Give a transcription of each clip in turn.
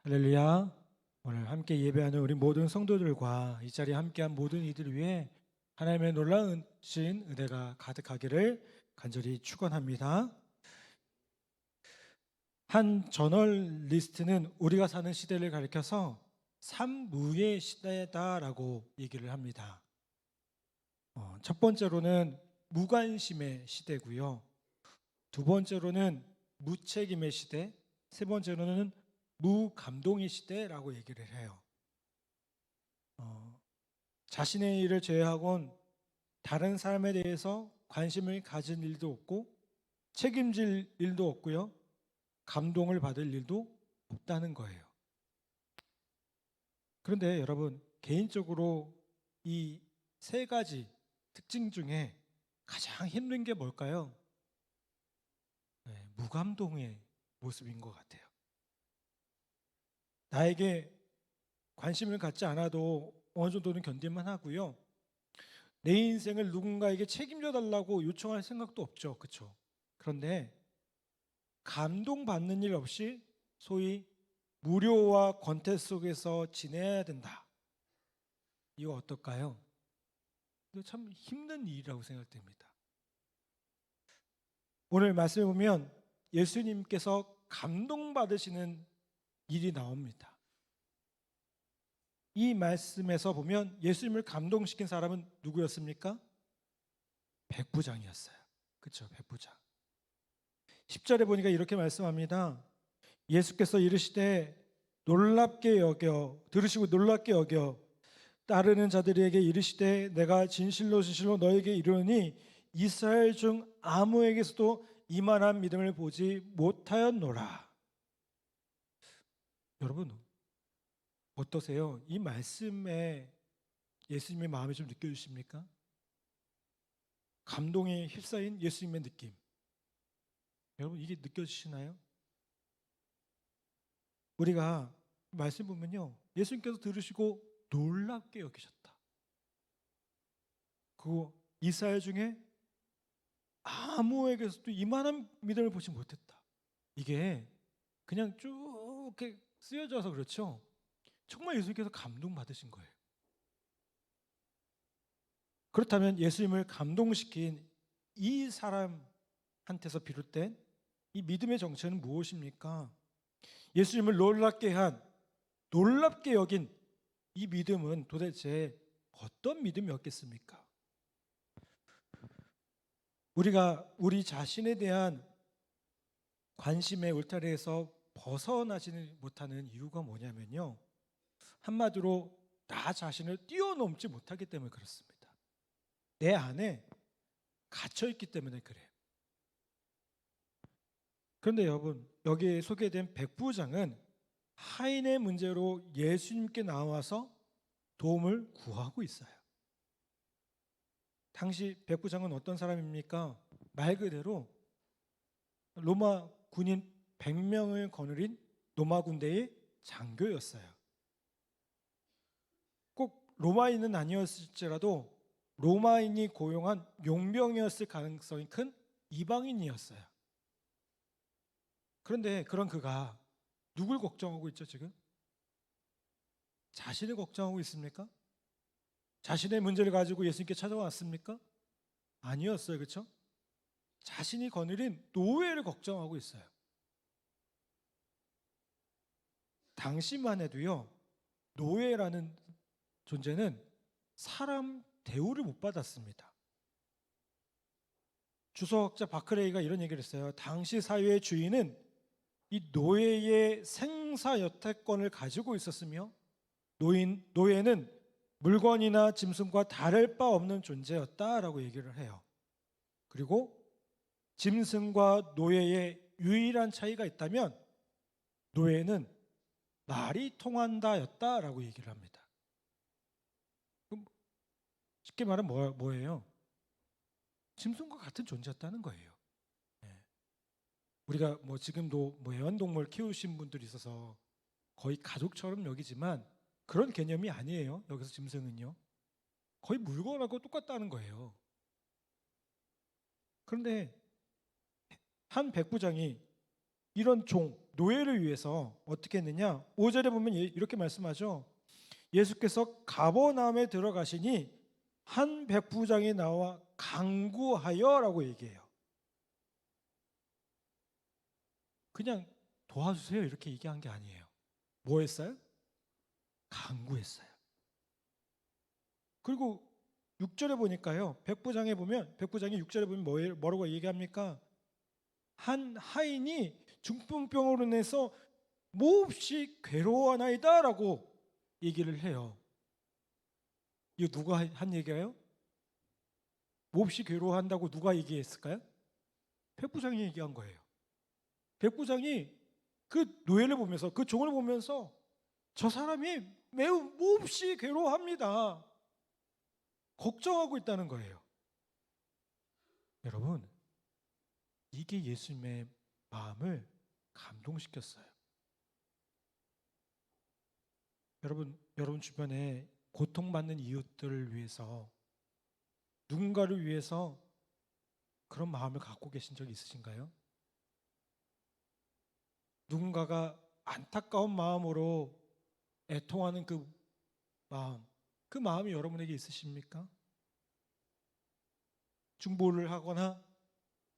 할렐루야. 오늘 함께 예배하는 우리 모든 성도들과 이 자리에 함께한 모든 이들을 위해 하나님의 놀라우신 은혜가 가득하기를 간절히 축원합니다. 한 저널리스트는 우리가 사는 시대를 가리켜서 삼무의 시대다라고 얘기를 합니다. 첫 번째로는 무관심의 시대고요. 두 번째로는 무책임의 시대, 세 번째로는 무감동의 시대라고 얘기를 해요. 자신의 일을 제외하곤 다른 사람에 대해서 관심을 가진 일도 없고 책임질 일도 없고요. 감동을 받을 일도 없다는 거예요. 그런데 여러분, 개인적으로 이 세 가지 특징 중에 가장 힘든 게 뭘까요? 무감동의 모습인 것 같아요. 나에게 관심을 갖지 않아도 어느 정도는 견딜만 하고요. 내 인생을 누군가에게 책임져 달라고 요청할 생각도 없죠. 그렇죠? 그런데 감동받는 일 없이 소위 무료와 권태 속에서 지내야 된다. 이거 어떨까요? 이거 참 힘든 일이라고 생각됩니다. 오늘 말씀해 보면 예수님께서 감동받으시는 일이 나옵니다. 이 말씀에서 보면 예수님을 감동시킨 사람은 누구였습니까? 백부장이었어요. 그렇죠? 백부장. 10절에 보니까 이렇게 말씀합니다. 예수께서 이르시되 놀랍게 여겨 들으시고 놀랍게 여겨 따르는 자들에게 이르시되 내가 진실로 너에게 이르노니 이스라엘 중 아무에게서도 이만한 믿음을 보지 못하였노라. 여러분 어떠세요? 이 말씀에 예수님의 마음이 좀 느껴지십니까? 감동에 휩싸인 예수님의 느낌. 여러분 이게 느껴지시나요? 우리가 말씀 보면요, 예수님께서 들으시고 놀랍게 여기셨다. 그 이스라엘 중에 아무에게서도 이만한 믿음을 보지 못했다. 이게 그냥 쭉 이렇게 쓰여져서 그렇죠. 정말 예수님께서 감동받으신 거예요. 그렇다면 예수님을 감동시킨 이 사람한테서 비롯된 이 믿음의 정체는 무엇입니까? 예수님을 놀랍게 여긴 이 믿음은 도대체 어떤 믿음이었겠습니까? 우리가 우리 자신에 대한 관심의 울타리에서 벗어나지는 못하는 이유가 뭐냐면요, 한마디로 나 자신을 뛰어넘지 못하기 때문에 그렇습니다. 내 안에 갇혀있기 때문에 그래요. 그런데 여러분, 여기에 소개된 백부장은 하인의 문제로 예수님께 나와서 도움을 구하고 있어요. 당시 백부장은 어떤 사람입니까? 말 그대로 로마 군인 100명을 거느린 로마 군대의 장교였어요. 꼭 로마인은 아니었을지라도 로마인이 고용한 용병이었을 가능성이 큰 이방인이었어요. 그런데 그런 그가 누굴 걱정하고 있죠 지금? 자신을 걱정하고 있습니까? 자신의 문제를 가지고 예수님께 찾아왔습니까? 아니었어요. 그렇죠? 자신이 거느린 노예를 걱정하고 있어요. 당시만 해도요, 노예라는 존재는 사람 대우를 못 받았습니다. 주석학자 바크레이가 이런 얘기를 했어요. 당시 사회의 주인은 이 노예의 생사 여태권을 가지고 있었으며 노예는 물건이나 짐승과 다를 바 없는 존재였다라고 얘기를 해요. 그리고 짐승과 노예의 유일한 차이가 있다면 노예는 말이 통한다였다라고 얘기를 합니다. 그럼 쉽게 말하면 뭐예요? 짐승과 같은 존재였다는 거예요. 우리가 지금도 애완동물 키우신 분들이 있어서 거의 가족처럼 여기지만 그런 개념이 아니에요. 여기서 짐승은요, 거의 물건하고 똑같다는 거예요. 그런데 한 백부장이 이런 종, 노예를 위해서 어떻게 했느냐? 5절에 보면 이렇게 말씀하죠. 예수께서 가버나움에 들어가시니 한 백부장이 나와 간구하여라고 얘기해요. 그냥 도와주세요 이렇게 얘기한 게 아니에요. 뭐 했어요? 간구했어요. 그리고 6절에 보니까요. 백부장에 보면 백부장이 6절에 보면 뭐라고 얘기합니까? 한 하인이 중풍병으로 인해서 몹시 괴로워하나이다라고 얘기를 해요. 이거 누가 한 얘기예요? 몹시 괴로워한다고 누가 얘기했을까요? 백부장이 얘기한 거예요. 백부장이 그 노예를 보면서 그 종을 보면서 저 사람이 매우 몹시 괴로워합니다. 걱정하고 있다는 거예요. 여러분, 이게 예수님의 마음을 감동시켰어요. 여러분 주변에 고통받는 이웃들을 위해서 누군가를 위해서 그런 마음을 갖고 계신 적이 있으신가요? 누군가가 안타까운 마음으로 애통하는 그 마음이 여러분에게 있으십니까? 중보를 하거나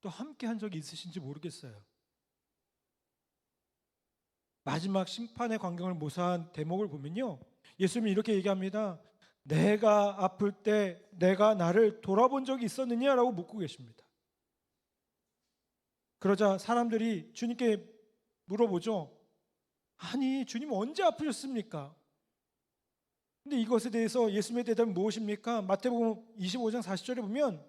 또 함께 한 적이 있으신지 모르겠어요. 마지막 심판의 광경을 모사한 대목을 보면요, 예수님이 이렇게 얘기합니다. 내가 아플 때 내가 나를 돌아본 적이 있었느냐라고 묻고 계십니다. 그러자 사람들이 주님께 물어보죠. 아니, 주님 언제 아프셨습니까? 근데 이것에 대해서 예수님의 대답은 무엇입니까? 마태복음 25장 40절에 보면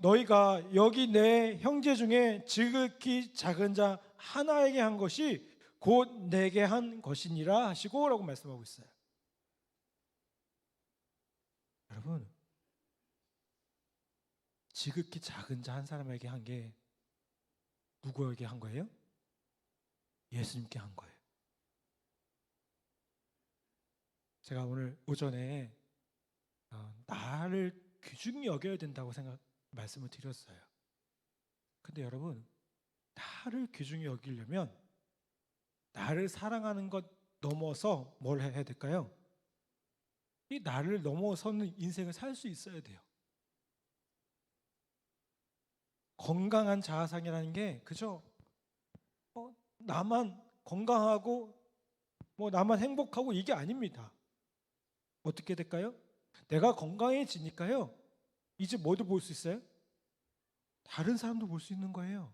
너희가 여기 내 형제 중에 지극히 작은 자 하나에게 한 것이 곧 내게 한 것이니라 하시고 라고 말씀하고 있어요. 여러분, 지극히 작은 자 한 사람에게 한 게 누구에게 한 거예요? 예수님께 한 거예요. 제가 오늘 오전에 나를 귀중히 여겨야 된다고 말씀을 드렸어요. 근데 여러분, 나를 귀중히 여기려면 나를 사랑하는 것 넘어서 뭘 해야 될까요? 이 나를 넘어서는 인생을 살 수 있어야 돼요. 건강한 자아상이라는 게 그저 나만 건강하고 나만 행복하고 이게 아닙니다. 어떻게 될까요? 내가 건강해지니까요, 이제 뭐도 볼 수 있어요? 다른 사람도 볼 수 있는 거예요.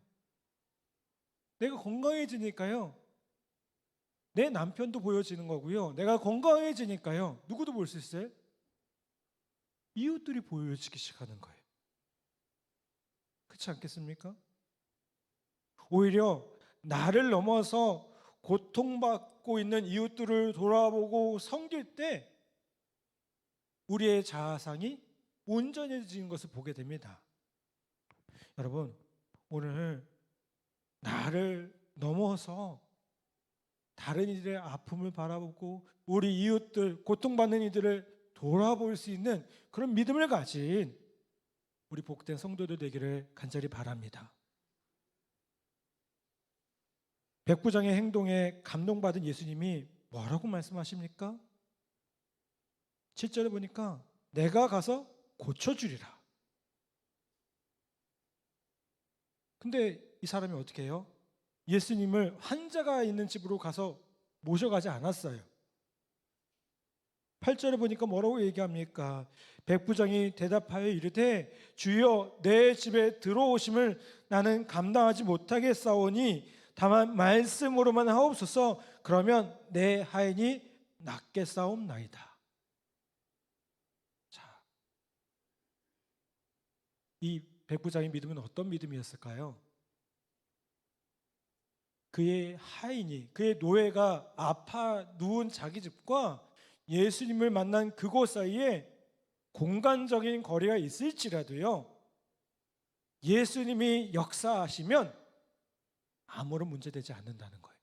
내가 건강해지니까요, 내 남편도 보여지는 거고요. 내가 건강해지니까요, 누구도 볼 수 있어요? 이웃들이 보여지기 시작하는 거예요. 그렇지 않겠습니까? 오히려 나를 넘어서 고통받고 있는 이웃들을 돌아보고 섬길 때 우리의 자아상이 온전해지는 것을 보게 됩니다. 여러분, 오늘 나를 넘어서 다른 이들의 아픔을 바라보고 우리 이웃들, 고통받는 이들을 돌아볼 수 있는 그런 믿음을 가진 우리 복된 성도들 되기를 간절히 바랍니다. 백부장의 행동에 감동받은 예수님이 뭐라고 말씀하십니까? 7절에 보니까 내가 가서 고쳐주리라. 근데 이 사람이 어떻게 해요? 예수님을 환자가 있는 집으로 가서 모셔가지 않았어요. 8절에 보니까 뭐라고 얘기합니까? 백부장이 대답하여 이르되 주여 내 집에 들어오심을 나는 감당하지 못하겠사오니 다만 말씀으로만 하옵소서. 그러면 내 하인이 낫겠사옵나이다. 자, 이 백부장의 믿음은 어떤 믿음이었을까요? 그의 하인이, 그의 노예가 아파 누운 자기 집과 예수님을 만난 그곳 사이에 공간적인 거리가 있을지라도요, 예수님이 역사하시면 아무런 문제되지 않는다는 거예요.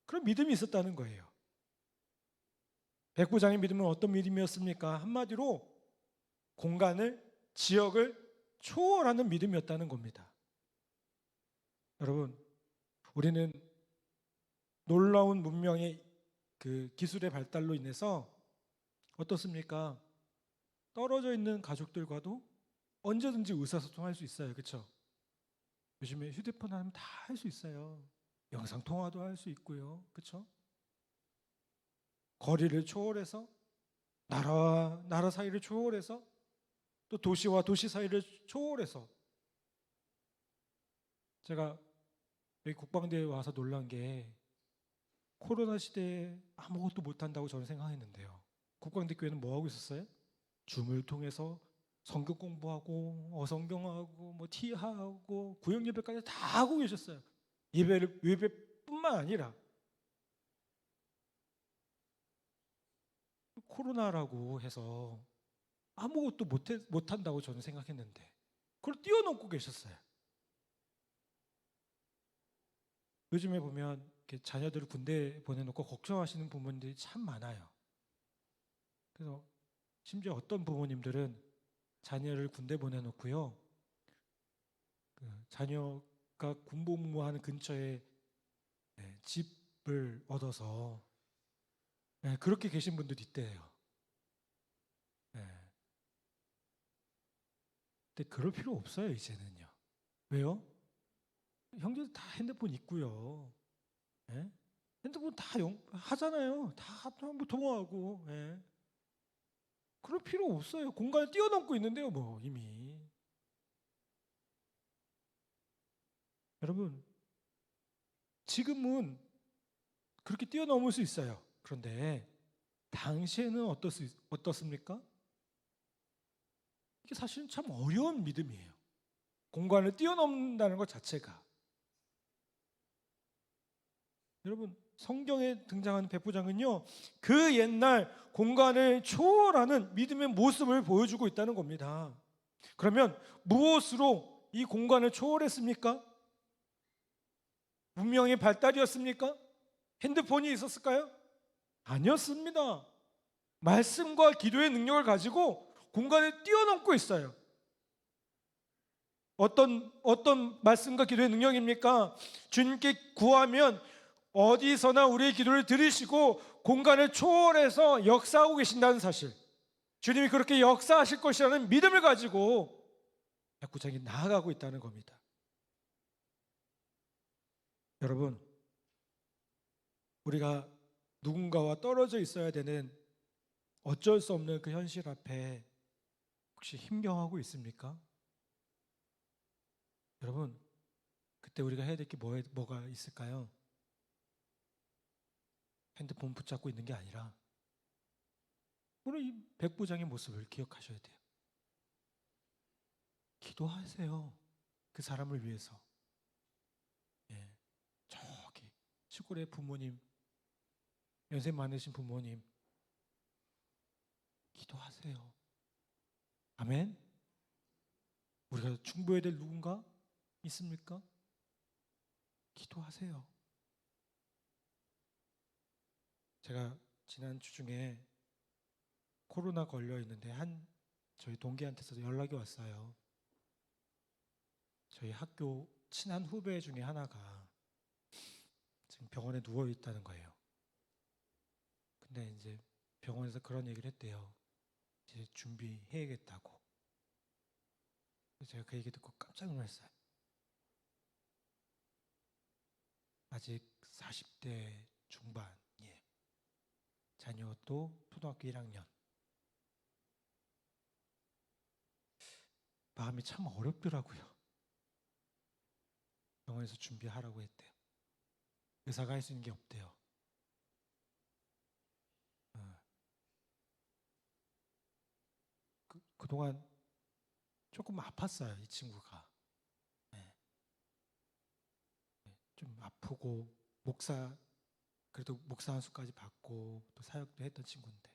그런 믿음이 있었다는 거예요. 백부장의 믿음은 어떤 믿음이었습니까? 한마디로 공간을, 지역을 초월하는 믿음이었다는 겁니다. 여러분, 우리는 놀라운 문명의 그 기술의 발달로 인해서 어떻습니까? 떨어져 있는 가족들과도 언제든지 의사소통할 수 있어요. 그렇죠? 요즘에 휴대폰 하면 다 할 수 있어요. 영상 통화도 할 수 있고요. 그렇죠? 거리를 초월해서 나라와 나라 사이를 초월해서 또 도시와 도시 사이를 초월해서 제가 여기 국방대에 와서 놀란 게 코로나 시대에 아무것도 못한다고 저는 생각했는데요. 국방대 교회는 뭐 하고 있었어요? 줌을 통해서 성경 공부하고 어성경하고 뭐 티하고 구역 예배까지 다 하고 계셨어요. 예배뿐만 아니라 코로나라고 해서 아무것도 못한다고 저는 생각했는데 그걸 뛰어넘고 계셨어요. 요즘에 보면 이렇게 자녀들을 군대 보내놓고 걱정하시는 부모님들이 참 많아요. 그래서 심지어 어떤 부모님들은 자녀를 군대 보내놓고요, 그 자녀가 군복무하는 근처에 집을 얻어서 그렇게 계신 분들이 있대요. 네. 근데 그럴 필요 없어요 이제는요. 왜요? 형제들 다 핸드폰 있고요. 예? 핸드폰 다 하잖아요. 다 뭐 통화하고. 예. 그럴 필요 없어요. 공간을 뛰어넘고 있는데요, 뭐 이미. 여러분, 지금은 그렇게 뛰어넘을 수 있어요. 그런데 당시에는 어떻습니까? 이게 사실은 참 어려운 믿음이에요. 공간을 뛰어넘는다는 것 자체가. 여러분, 성경에 등장하는 백부장은요, 그 옛날 공간을 초월하는 믿음의 모습을 보여주고 있다는 겁니다. 그러면 무엇으로 이 공간을 초월했습니까? 문명의 발달이었습니까? 핸드폰이 있었을까요? 아니었습니다. 말씀과 기도의 능력을 가지고 공간을 뛰어넘고 있어요. 어떤 말씀과 기도의 능력입니까? 주님께 구하면 어디서나 우리의 기도를 들으시고 공간을 초월해서 역사하고 계신다는 사실. 주님이 그렇게 역사하실 것이라는 믿음을 가지고 백구장이 나아가고 있다는 겁니다. 여러분, 우리가 누군가와 떨어져 있어야 되는 어쩔 수 없는 그 현실 앞에 혹시 힘겨워하고 있습니까? 여러분, 그때 우리가 해야 될 게 뭐가 있을까요? 핸드폰 붙잡고 있는 게 아니라 오늘 이 백부장의 모습을 기억하셔야 돼요. 기도하세요. 그 사람을 위해서. 예, 저기 시골의 부모님, 연세 많으신 부모님, 기도하세요. 아멘. 우리가 충고해야 될 누군가 있습니까? 기도하세요. 제가 지난 주 중에 코로나 걸려 있는데 저희 동기한테서 연락이 왔어요. 저희 학교 친한 후배 중에 하나가 지금 병원에 누워 있다는 거예요. 근데 이제 병원에서 그런 얘기를 했대요. 이제 준비해야겠다고. 제가 그 얘기 듣고 깜짝 놀랐어요. 아직 40대 중반이에요. 자녀도 초등학교 1학년. 마음이 참 어렵더라고요. 병원에서 준비하라고 했대요. 의사가 할 수 있는 게 없대요. 어. 그동안 조금 아팠어요, 이 친구가. 네. 좀 아프고 그래도 목사 한 수까지 받고 또 사역도 했던 친구인데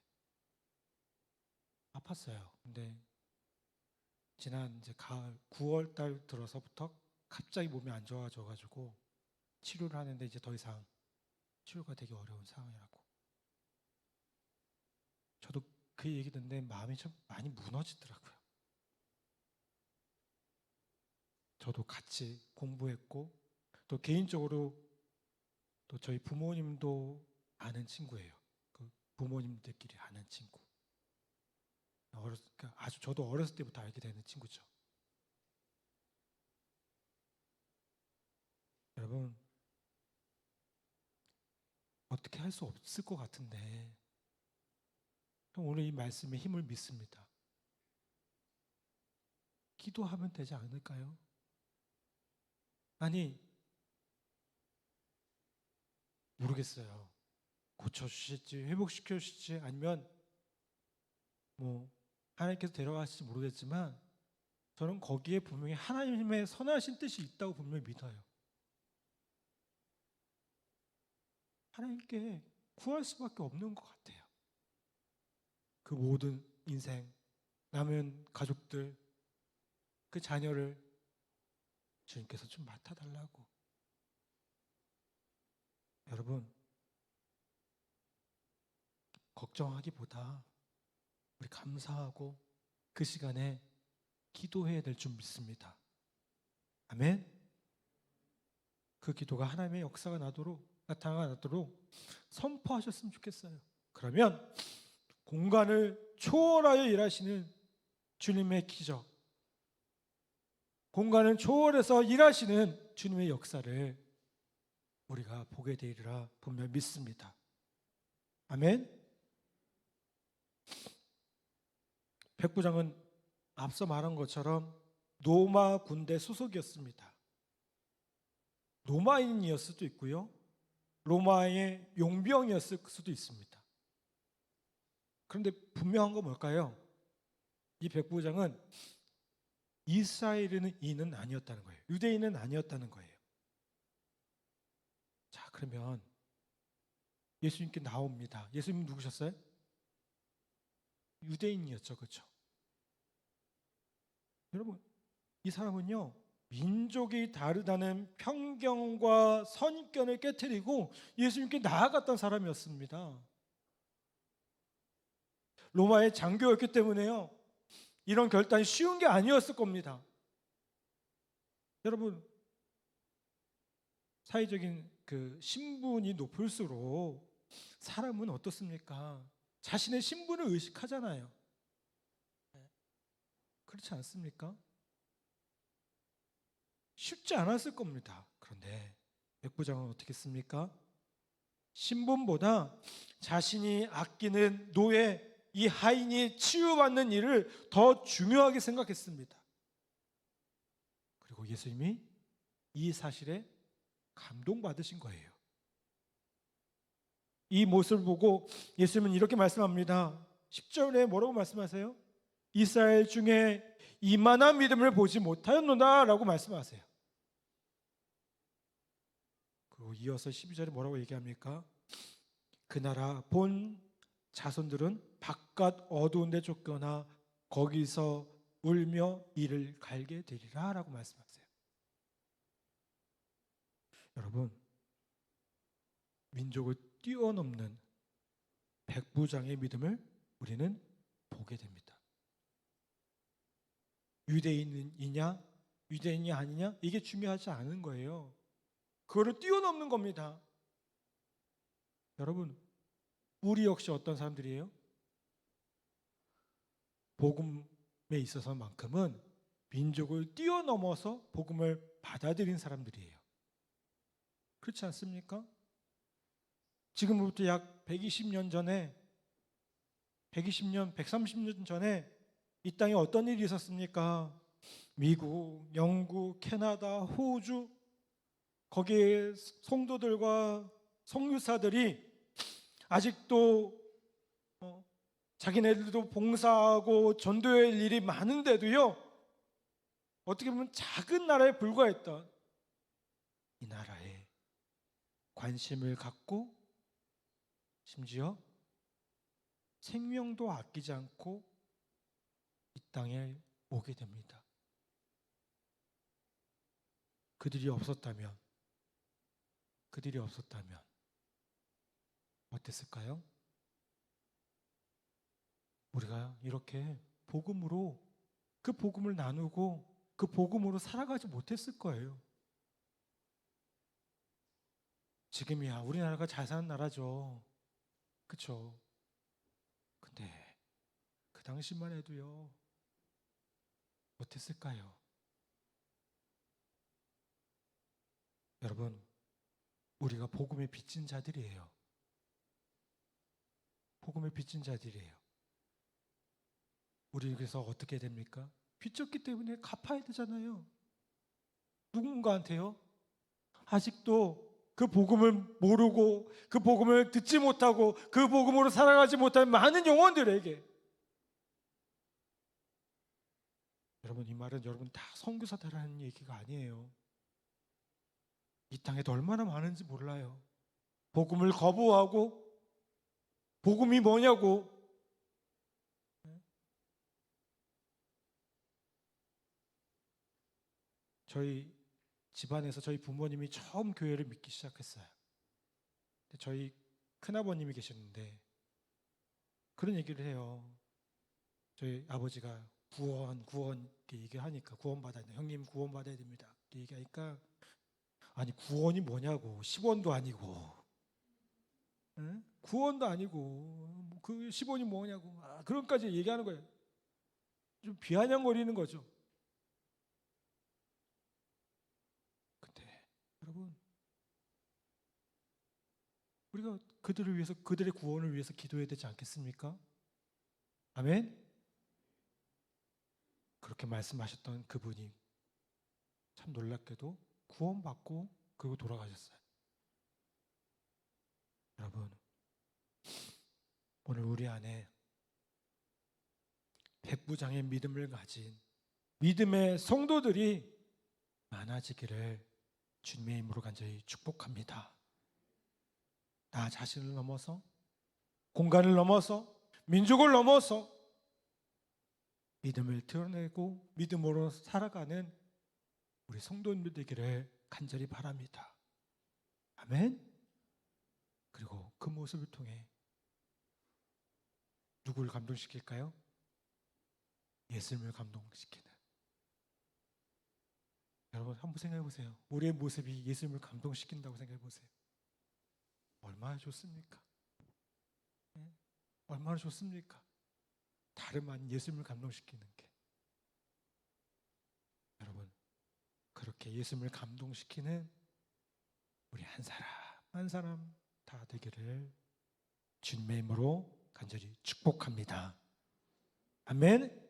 아팠어요. 근데 지난 이제 가을 9월 달 들어서부터 갑자기 몸이 안 좋아져 가지고 치료를 하는데 이제 더 이상 치료가 되기 어려운 상황이라고. 저도 그 얘기 듣는데 마음이 좀 많이 무너지더라고요. 저도 같이 공부했고 또 개인적으로 또 저희 부모님도 아는 친구예요. 그 부모님들끼리 아는 친구. 그러니까 아주 저도 어렸을 때부터 알게 되는 친구죠. 여러분, 어떻게 할 수 없을 것 같은데 오늘 이 말씀에 힘을 믿습니다. 기도하면 되지 않을까요? 아니, 모르겠어요. 고쳐주실지 회복시켜주실지 아니면 뭐 하나님께서 데려가실지 모르겠지만 저는 거기에 분명히 하나님의 선하신 뜻이 있다고 분명히 믿어요. 하나님께 구할 수밖에 없는 것 같아요. 그 모든 인생, 남은 가족들, 그 자녀를 주님께서 좀 맡아달라고. 여러분, 걱정하기보다 우리 감사하고 그 시간에 기도해야 될 줄 믿습니다. 아멘. 그 기도가 하나님의 역사가 나타나도록 선포하셨으면 좋겠어요. 그러면 공간을 초월하여 일하시는 주님의 기적, 공간을 초월해서 일하시는 주님의 역사를 우리가 보게 되리라 분명히 믿습니다. 아멘. 백부장은 앞서 말한 것처럼 로마 군대 소속이었습니다. 로마인이었을 수도 있고요, 로마의 용병이었을 수도 있습니다. 그런데 분명한 건 뭘까요? 이 백부장은 이스라엘인은 아니었다는 거예요. 유대인은 아니었다는 거예요. 자, 그러면 예수님께 나옵니다. 예수님 누구셨어요? 유대인이었죠, 그렇죠? 여러분, 이 사람은요, 민족이 다르다는 편견과 선입견을 깨트리고 예수님께 나아갔던 사람이었습니다. 로마의 장교였기 때문에요, 이런 결단이 쉬운 게 아니었을 겁니다. 여러분, 사회적인 그 신분이 높을수록 사람은 어떻습니까? 자신의 신분을 의식하잖아요. 그렇지 않습니까? 쉽지 않았을 겁니다. 그런데 백부장은 어떻게 했습니까? 신분보다 자신이 아끼는 노예, 이 하인이 치유받는 일을 더 중요하게 생각했습니다. 그리고 예수님이 이 사실에 감동받으신 거예요. 이 모습을 보고 예수님은 이렇게 말씀합니다. 10절에 뭐라고 말씀하세요? 이스라엘 중에 이만한 믿음을 보지 못하였노라 라고 말씀하세요. 그리고 이어서 12절에 뭐라고 얘기합니까? 그 나라 본 자손들은 바깥 어두운 데 쫓겨나 거기서 울며 이를 갈게 되리라 라고 말씀하세요. 여러분, 민족을 뛰어넘는 백부장의 믿음을 우리는 보게 됩니다. 유대인이냐 유대인이 아니냐 이게 중요하지 않은 거예요. 그거를 뛰어넘는 겁니다. 여러분, 우리 역시 어떤 사람들이에요? 복음에 있어서만큼은 민족을 뛰어넘어서 복음을 받아들인 사람들이에요. 그렇지 않습니까? 지금부터 약 120년 전에 120년, 130년 전에 이 땅에 어떤 일이 있었습니까? 미국, 영국, 캐나다, 호주, 거기에 성도들과 선교사들이 아직도 자기네들도 봉사하고 전도할 일이 많은데도요, 어떻게 보면 작은 나라에 불과했던 이 나라에 관심을 갖고 심지어 생명도 아끼지 않고 이 땅에 오게 됩니다. 그들이 없었다면 어땠을까요? 우리가 이렇게 복음으로 그 복음을 나누고 그 복음으로 살아가지 못했을 거예요. 지금이야 우리나라가 잘 사는 나라죠. 그쵸? 근데 그 당시만 해도요 어땠을까요? 여러분, 우리가 복음에 빚진 자들이에요. 복음에 빚진 자들이에요. 우리 그래서 어떻게 됩니까? 빚졌기 때문에 갚아야 되잖아요. 누군가한테요. 아직도 그 복음을 모르고 그 복음을 듣지 못하고 그 복음으로 살아가지 못한 많은 영혼들에게, 여러분, 이 말은 여러분 다 선교사다라는 얘기가 아니에요. 이 땅에도 얼마나 많은지 몰라요. 복음을 거부하고 복음이 뭐냐고. 저희 집안에서 저희 부모님이 처음 교회를 믿기 시작했어요. 저희 큰아버님이 계셨는데 그런 얘기를 해요. 저희 아버지가 구원 이렇게 얘기하니까, 구원 받아야 돼, 형님 구원 받아야 됩니다 이렇게 얘기하니까, 아니 구원이 뭐냐고, 10원도 아니고, 응? 구원도 아니고 그 10원이 뭐냐고, 그런까지 얘기하는 거예요. 좀 비아냥거리는 거죠. 근데 여러분, 우리가 그들을 위해서, 그들의 구원을 위해서 기도해야 되지 않겠습니까? 아멘. 그렇게 말씀하셨던 그분이 참 놀랍게도 구원받고 그리고 돌아가셨어요. 여러분, 오늘 우리 안에 백부장의 믿음을 가진 믿음의 성도들이 많아지기를 주님의 이름으로 간절히 축복합니다. 나 자신을 넘어서, 공간을 넘어서, 민족을 넘어서 믿음을 드러내고 믿음으로 살아가는 우리 성도님들 되기를 간절히 바랍니다. 아멘. 그리고 그 모습을 통해 누구를 감동시킬까요? 예수님을 감동시키는. 여러분 한번 생각해 보세요. 우리의 모습이 예수님을 감동시킨다고 생각해 보세요. 얼마나 좋습니까? 네? 얼마나 좋습니까? 다름 아닌 예수님을 감동시키는 게. 여러분, 그렇게 예수님을 감동시키는 우리 한 사람 한 사람 다 되기를 주님의 이름으로 간절히 축복합니다. 아멘.